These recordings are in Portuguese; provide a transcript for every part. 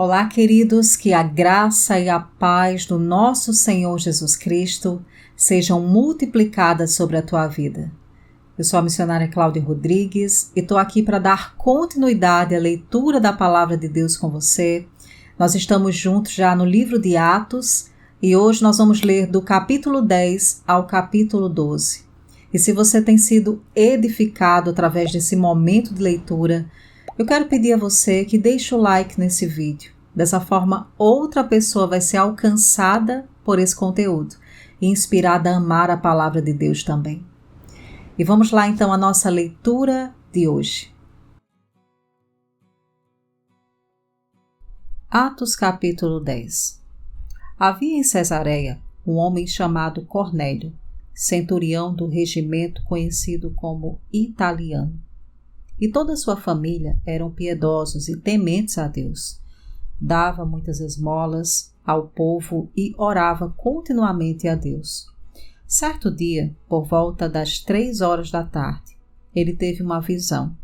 Olá, queridos, que a graça e a paz do nosso Senhor Jesus Cristo sejam multiplicadas sobre a tua vida. Eu sou a missionária Cláudia Rodrigues e estou aqui para dar continuidade à leitura da Palavra de Deus com você. Nós estamos juntos já no livro de Atos e hoje nós vamos ler do capítulo 10 ao capítulo 12. E se você tem sido edificado através desse momento de leitura, eu quero pedir a você que deixe o like nesse vídeo. Dessa forma, outra pessoa vai ser alcançada por esse conteúdo e inspirada a amar a palavra de Deus também. E vamos lá então à nossa leitura de hoje. Atos capítulo 10. Havia em Cesareia um homem chamado Cornélio, centurião do regimento conhecido como Italiano. E toda a sua família eram piedosos e tementes a Deus. Dava muitas esmolas ao povo e orava continuamente a Deus. Certo dia, por volta das 3 da tarde, ele teve uma visão.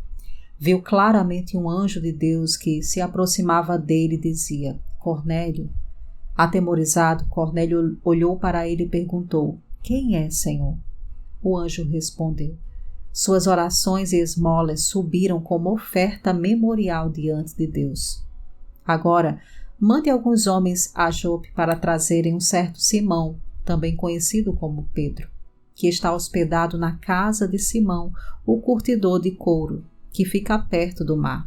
Viu claramente um anjo de Deus que se aproximava dele e dizia: Cornélio. Atemorizado, Cornélio olhou para ele e perguntou: Quem é, Senhor? O anjo respondeu: Suas orações e esmolas subiram como oferta memorial diante de Deus. Agora, mande alguns homens a Jope para trazerem um certo Simão, também conhecido como Pedro, que está hospedado na casa de Simão, o curtidor de couro, que fica perto do mar.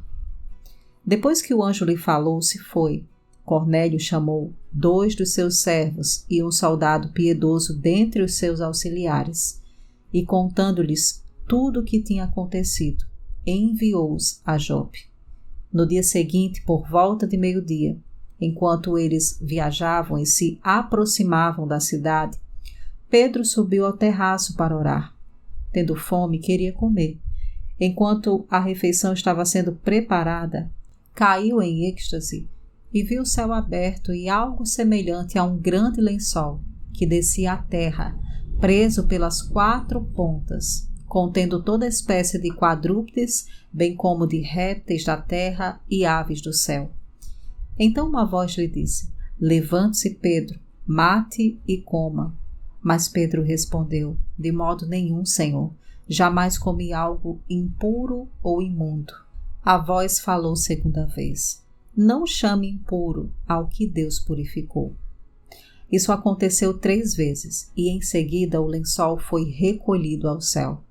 Depois que o anjo lhe falou, se foi. Cornélio chamou 2 dos seus servos e um soldado piedoso dentre os seus auxiliares, e contando-lhes tudo o que tinha acontecido, enviou-os a Jope. No dia seguinte, por volta de meio-dia, enquanto eles viajavam e se aproximavam da cidade, Pedro subiu ao terraço para orar. Tendo fome, queria comer. Enquanto a refeição estava sendo preparada, caiu em êxtase e viu o céu aberto e algo semelhante a um grande lençol que descia à terra, preso pelas 4 pontas, contendo toda espécie de quadrúpedes, bem como de répteis da terra e aves do céu. Então uma voz lhe disse: Levante-se, Pedro, mate e coma. Mas Pedro respondeu: De modo nenhum, Senhor, jamais comi algo impuro ou imundo. A voz falou segunda vez: Não chame impuro ao que Deus purificou. Isso aconteceu 3 vezes, e em seguida o lençol foi recolhido ao céu.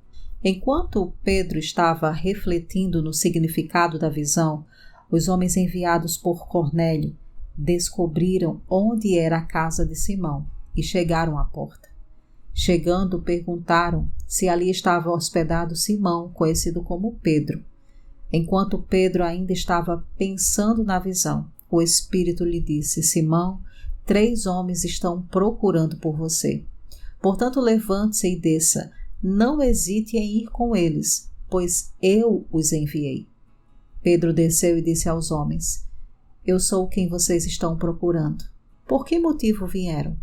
Enquanto Pedro estava refletindo no significado da visão, os homens enviados por Cornélio descobriram onde era a casa de Simão e chegaram à porta. Chegando, perguntaram se ali estava hospedado Simão, conhecido como Pedro. Enquanto Pedro ainda estava pensando na visão, o Espírito lhe disse: Simão, 3 homens estão procurando por você. Portanto, levante-se e desça. Não hesite em ir com eles, pois eu os enviei. Pedro desceu e disse aos homens: Eu sou quem vocês estão procurando. Por que motivo vieram?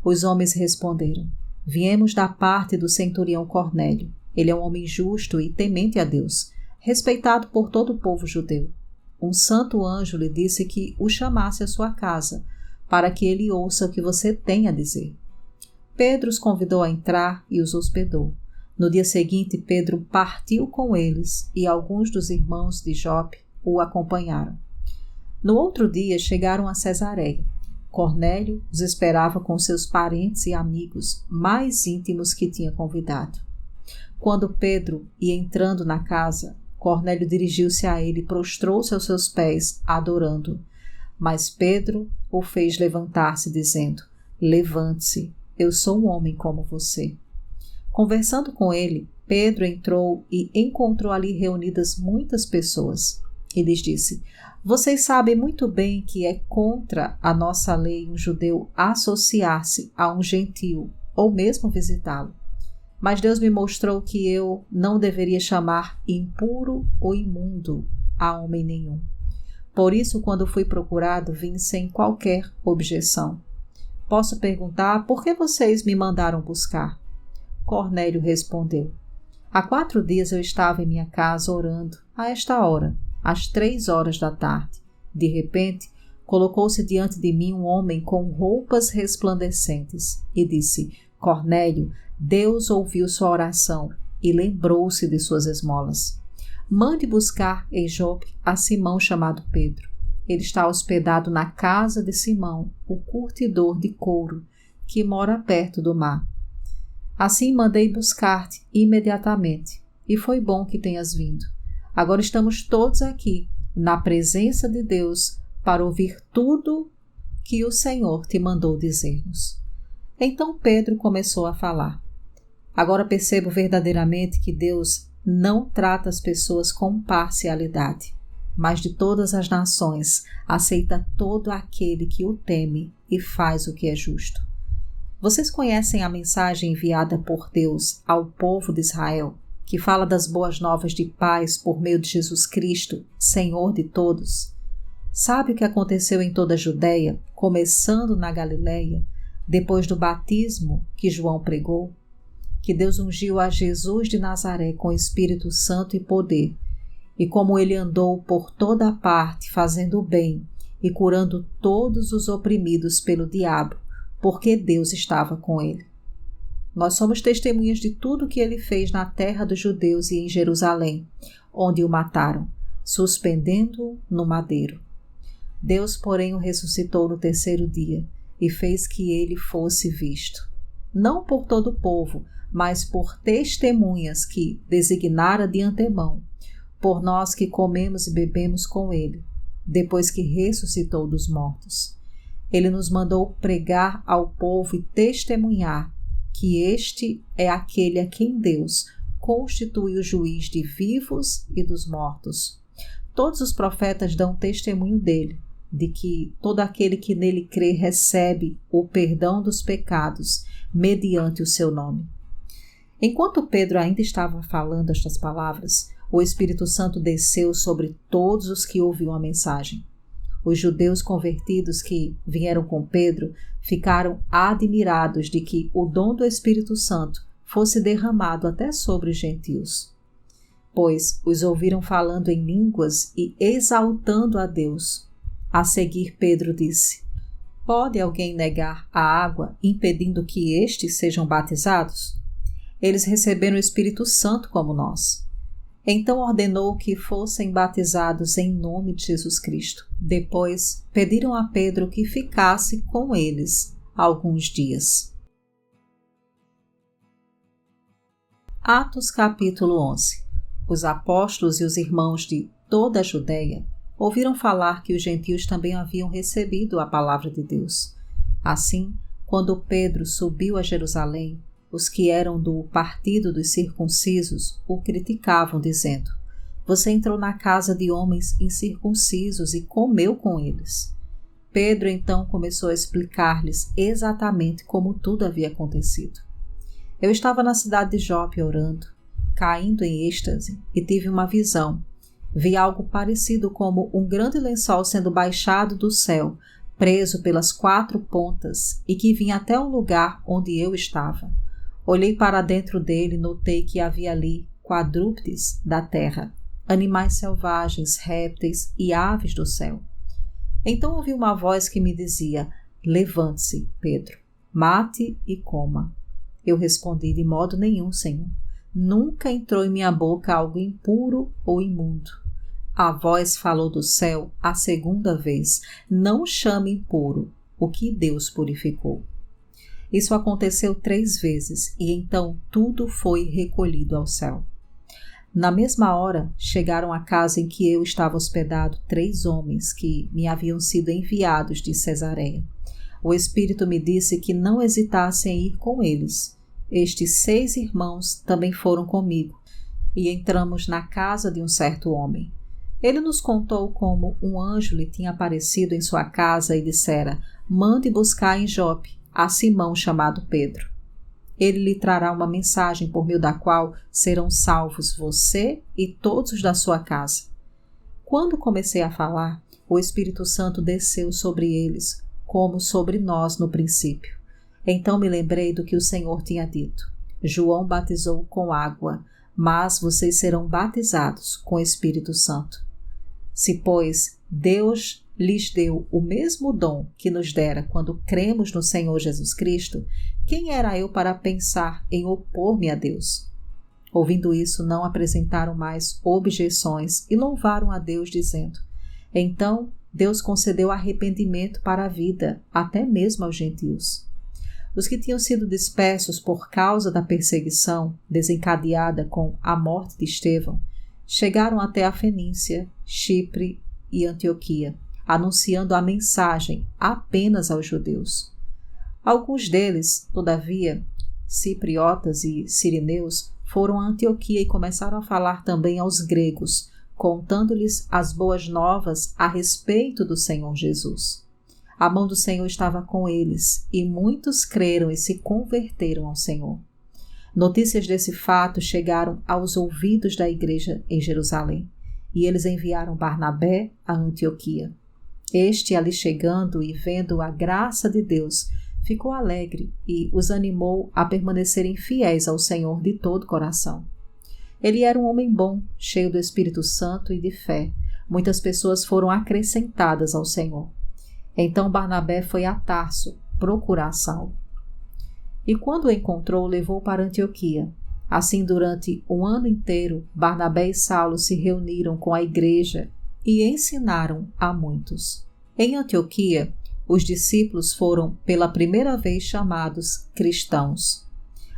Os homens responderam: Viemos da parte do centurião Cornélio. Ele é um homem justo e temente a Deus, respeitado por todo o povo judeu. Um santo anjo lhe disse que o chamasse à sua casa, para que ele ouça o que você tem a dizer. Pedro os convidou a entrar e os hospedou. No dia seguinte, Pedro partiu com eles e alguns dos irmãos de Jope o acompanharam. No outro dia, chegaram a Cesareia. Cornélio os esperava com seus parentes e amigos mais íntimos que tinha convidado. Quando Pedro ia entrando na casa, Cornélio dirigiu-se a ele e prostrou-se aos seus pés, adorando-o. Mas Pedro o fez levantar-se, dizendo: Levante-se. Eu sou um homem como você. Conversando com ele, Pedro entrou e encontrou ali reunidas muitas pessoas. E lhes disse: Vocês sabem muito bem que é contra a nossa lei um judeu associar-se a um gentio ou mesmo visitá-lo. Mas Deus me mostrou que eu não deveria chamar impuro ou imundo a homem nenhum. Por isso, quando fui procurado, vim sem qualquer objeção. Posso perguntar: por que vocês me mandaram buscar? Cornélio respondeu: Há 4 dias eu estava em minha casa orando, a esta hora, às 3 da tarde. De repente, colocou-se diante de mim um homem com roupas resplandecentes e disse: Cornélio, Deus ouviu sua oração e lembrou-se de suas esmolas. Mande buscar em Jope a Simão chamado Pedro. Ele está hospedado na casa de Simão, o curtidor de couro, que mora perto do mar. Assim mandei buscar-te imediatamente, e foi bom que tenhas vindo. Agora estamos todos aqui, na presença de Deus, para ouvir tudo que o Senhor te mandou dizer-nos. Então Pedro começou a falar. Agora percebo verdadeiramente que Deus não trata as pessoas com parcialidade, mas de todas as nações aceita todo aquele que o teme e faz o que é justo. Vocês conhecem a mensagem enviada por Deus ao povo de Israel, que fala das boas novas de paz por meio de Jesus Cristo, Senhor de todos? Sabe o que aconteceu em toda a Judeia, começando na Galileia, depois do batismo que João pregou? Que Deus ungiu a Jesus de Nazaré com Espírito Santo e poder, e como ele andou por toda a parte fazendo o bem e curando todos os oprimidos pelo diabo, porque Deus estava com ele. Nós somos testemunhas de tudo que ele fez na terra dos judeus e em Jerusalém, onde o mataram, suspendendo-o no madeiro. Deus, porém, o ressuscitou no terceiro dia e fez que ele fosse visto, não por todo o povo, mas por testemunhas que designara de antemão, por nós que comemos e bebemos com ele, depois que ressuscitou dos mortos. Ele nos mandou pregar ao povo e testemunhar que este é aquele a quem Deus constitui o juiz de vivos e dos mortos. Todos os profetas dão testemunho dele, de que todo aquele que nele crê recebe o perdão dos pecados mediante o seu nome. Enquanto Pedro ainda estava falando estas palavras, o Espírito Santo desceu sobre todos os que ouviam a mensagem. Os judeus convertidos que vieram com Pedro ficaram admirados de que o dom do Espírito Santo fosse derramado até sobre os gentios, pois os ouviram falando em línguas e exaltando a Deus. A seguir, Pedro disse: Pode alguém negar a água, impedindo que estes sejam batizados? Eles receberam o Espírito Santo como nós. Então ordenou que fossem batizados em nome de Jesus Cristo. Depois pediram a Pedro que ficasse com eles alguns dias. Atos capítulo 11. Os apóstolos e os irmãos de toda a Judeia ouviram falar que os gentios também haviam recebido a palavra de Deus. Assim, quando Pedro subiu a Jerusalém, os que eram do partido dos circuncisos o criticavam, dizendo: Você entrou na casa de homens incircuncisos e comeu com eles. Pedro então começou a explicar-lhes exatamente como tudo havia acontecido. Eu estava na cidade de Jope orando, caindo em êxtase, e tive uma visão. Vi algo parecido como um grande lençol sendo baixado do céu, preso pelas 4 pontas, e que vinha até o lugar onde eu estava. Olhei para dentro dele e notei que havia ali quadrúpedes da terra, animais selvagens, répteis e aves do céu. Então ouvi uma voz que me dizia: Levante-se, Pedro, mate e coma. Eu respondi: De modo nenhum, Senhor. Nunca entrou em minha boca algo impuro ou imundo. A voz falou do céu a segunda vez: Não chame impuro o que Deus purificou. Isso aconteceu 3 vezes e então tudo foi recolhido ao céu. Na mesma hora, chegaram à casa em que eu estava hospedado 3 homens que me haviam sido enviados de Cesareia. O Espírito me disse que não hesitasse em ir com eles. Estes 6 irmãos também foram comigo e entramos na casa de um certo homem. Ele nos contou como um anjo lhe tinha aparecido em sua casa e dissera: Mande buscar em Jope a Simão chamado Pedro. Ele lhe trará uma mensagem por meio da qual serão salvos você e todos os da sua casa. Quando comecei a falar, o Espírito Santo desceu sobre eles, como sobre nós no princípio. Então me lembrei do que o Senhor tinha dito: João batizou com água, mas vocês serão batizados com o Espírito Santo. Se, pois, Deus lhes deu o mesmo dom que nos dera quando cremos no Senhor Jesus Cristo, quem era eu para pensar em opor-me a Deus? Ouvindo isso, não apresentaram mais objeções e louvaram a Deus, dizendo: então Deus concedeu arrependimento para a vida, até mesmo aos gentios. Os que tinham sido dispersos por causa da perseguição desencadeada com a morte de Estevão, chegaram até a Fenícia, Chipre e Antioquia, anunciando a mensagem apenas aos judeus. Alguns deles, todavia, cipriotas e sirineus, foram a Antioquia e começaram a falar também aos gregos, contando-lhes as boas novas a respeito do Senhor Jesus. A mão do Senhor estava com eles, e muitos creram e se converteram ao Senhor. Notícias desse fato chegaram aos ouvidos da igreja em Jerusalém, e eles enviaram Barnabé a Antioquia. Este, ali chegando e vendo a graça de Deus, ficou alegre e os animou a permanecerem fiéis ao Senhor de todo o coração. Ele era um homem bom, cheio do Espírito Santo e de fé. Muitas pessoas foram acrescentadas ao Senhor. Então Barnabé foi a Tarso procurar Saulo. E quando o encontrou, levou para Antioquia. Assim, durante um ano inteiro, Barnabé e Saulo se reuniram com a igreja e ensinaram a muitos. Em Antioquia, os discípulos foram pela primeira vez chamados cristãos.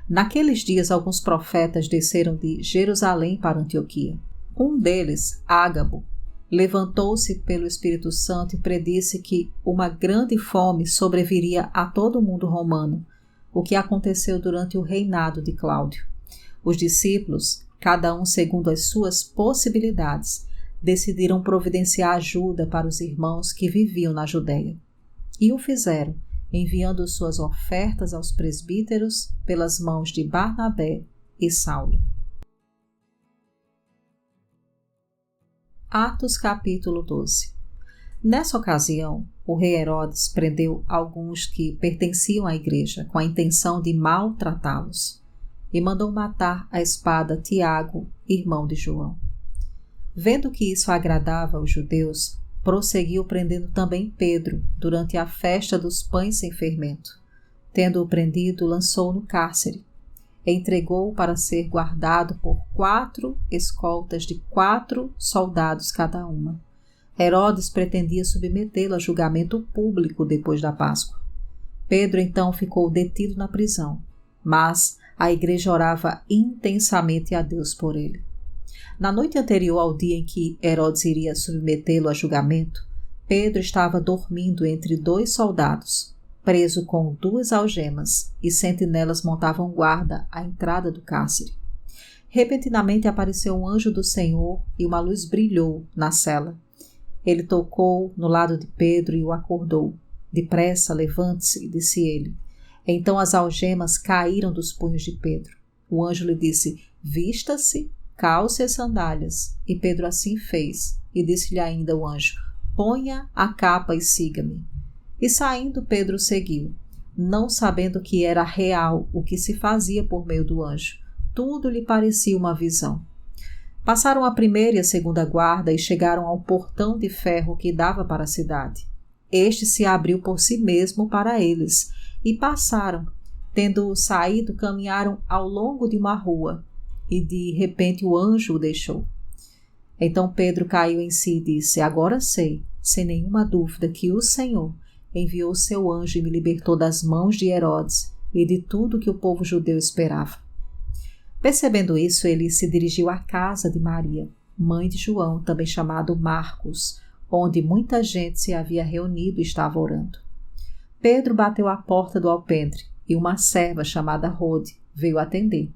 Naqueles dias, alguns profetas desceram de Jerusalém para Antioquia. Um deles, Ágabo, levantou-se pelo Espírito Santo e predisse que uma grande fome sobreviria a todo o mundo romano, o que aconteceu durante o reinado de Cláudio. Os discípulos, cada um segundo as suas possibilidades, decidiram providenciar ajuda para os irmãos que viviam na Judéia. E o fizeram, enviando suas ofertas aos presbíteros pelas mãos de Barnabé e Saulo. Atos capítulo 12. Nessa ocasião, o rei Herodes prendeu alguns que pertenciam à igreja com a intenção de maltratá-los e mandou matar à espada Tiago, irmão de João. Vendo que isso agradava aos judeus, prosseguiu prendendo também Pedro durante a festa dos pães sem fermento. Tendo-o prendido, lançou-o no cárcere. Entregou-o para ser guardado por 4 escoltas de 4 soldados cada uma. Herodes pretendia submetê-lo a julgamento público depois da Páscoa. Pedro então ficou detido na prisão, mas a igreja orava intensamente a Deus por ele. Na noite anterior ao dia em que Herodes iria submetê-lo a julgamento, Pedro estava dormindo entre 2 soldados, preso com 2 algemas, e sentinelas montavam guarda à entrada do cárcere. Repentinamente apareceu um anjo do Senhor e uma luz brilhou na cela. Ele tocou no lado de Pedro e o acordou. Depressa, levante-se, disse ele. Então as algemas caíram dos punhos de Pedro. O anjo lhe disse: vista-se, calce as sandálias. E Pedro assim fez. E disse-lhe ainda o anjo: ponha a capa e siga-me. E saindo, Pedro seguiu, não sabendo que era real o que se fazia por meio do anjo. Tudo lhe parecia uma visão. Passaram a primeira e a segunda guarda e chegaram ao portão de ferro que dava para a cidade. Este se abriu por si mesmo para eles, e passaram. Tendo saído, caminharam ao longo de uma rua, e de repente o anjo o deixou. Então Pedro caiu em si e disse: agora sei, sem nenhuma dúvida, que o Senhor enviou seu anjo e me libertou das mãos de Herodes e de tudo que o povo judeu esperava. Percebendo isso, ele se dirigiu à casa de Maria, mãe de João, também chamado Marcos, onde muita gente se havia reunido e estava orando. Pedro bateu à porta do alpendre e uma serva chamada Rode veio atender.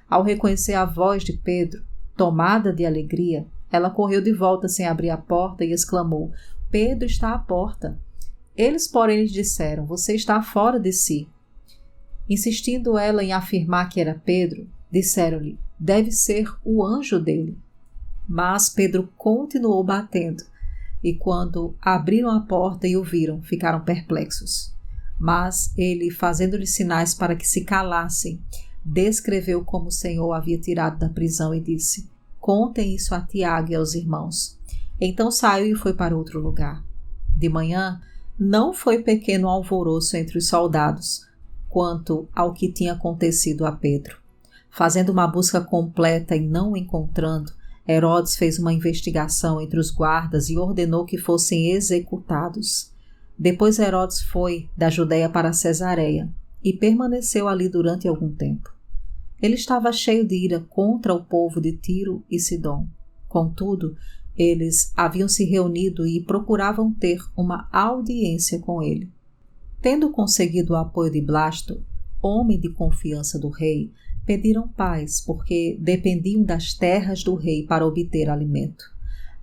Ao reconhecer a voz de Pedro, tomada de alegria, ela correu de volta sem abrir a porta e exclamou: Pedro está à porta. Eles, porém, lhe disseram: você está fora de si. Insistindo ela em afirmar que era Pedro, disseram-lhe: deve ser o anjo dele. Mas Pedro continuou batendo, e quando abriram a porta e o viram, ficaram perplexos. Mas ele, fazendo-lhe sinais para que se calassem, descreveu como o Senhor o havia tirado da prisão e disse: contem isso a Tiago e aos irmãos. Então saiu e foi para outro lugar. De manhã, não foi pequeno alvoroço entre os soldados quanto ao que tinha acontecido a Pedro. Fazendo uma busca completa e não o encontrando, Herodes fez uma investigação entre os guardas e ordenou que fossem executados. Depois Herodes foi da Judeia para Cesareia e permaneceu ali durante algum tempo. Ele estava cheio de ira contra o povo de Tiro e Sidom. Contudo, eles haviam se reunido e procuravam ter uma audiência com ele. Tendo conseguido o apoio de Blasto, homem de confiança do rei, pediram paz porque dependiam das terras do rei para obter alimento.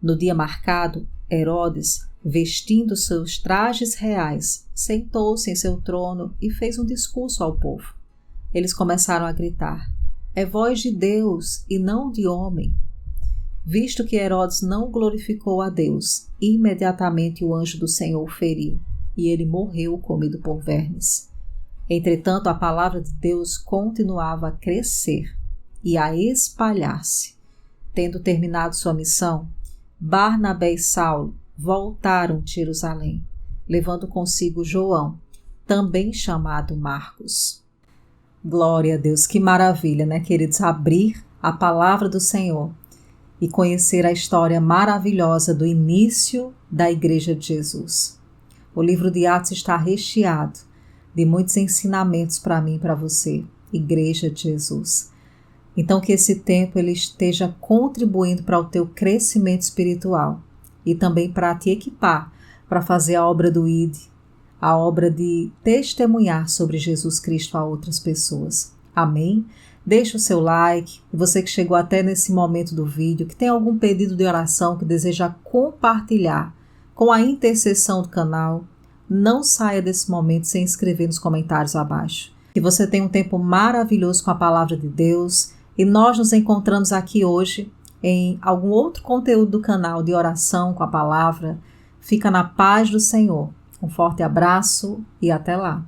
No dia marcado, Herodes, vestindo seus trajes reais, sentou-se em seu trono e fez um discurso ao povo. Eles começaram a gritar: "É voz de Deus e não de homem." Visto que Herodes não glorificou a Deus, imediatamente o anjo do Senhor o feriu, e ele morreu comido por vermes. Entretanto, a palavra de Deus continuava a crescer e a espalhar-se. Tendo terminado sua missão, Barnabé e Saulo voltaram de Jerusalém, levando consigo João, também chamado Marcos. Glória a Deus, que maravilha, né, queridos? Abrir a palavra do Senhor e conhecer a história maravilhosa do início da Igreja de Jesus. O livro de Atos está recheado de muitos ensinamentos para mim e para você, Igreja de Jesus. Então que esse tempo ele esteja contribuindo para o teu crescimento espiritual e também para te equipar para fazer a obra do ID, a obra de testemunhar sobre Jesus Cristo a outras pessoas. Amém? Deixa o seu like. E você que chegou até nesse momento do vídeo, que tem algum pedido de oração que deseja compartilhar com a intercessão do canal, não saia desse momento sem escrever nos comentários abaixo. Que você tenha um tempo maravilhoso com a palavra de Deus e nós nos encontramos aqui hoje em algum outro conteúdo do canal de oração com a palavra. Fica na paz do Senhor. Um forte abraço e até lá.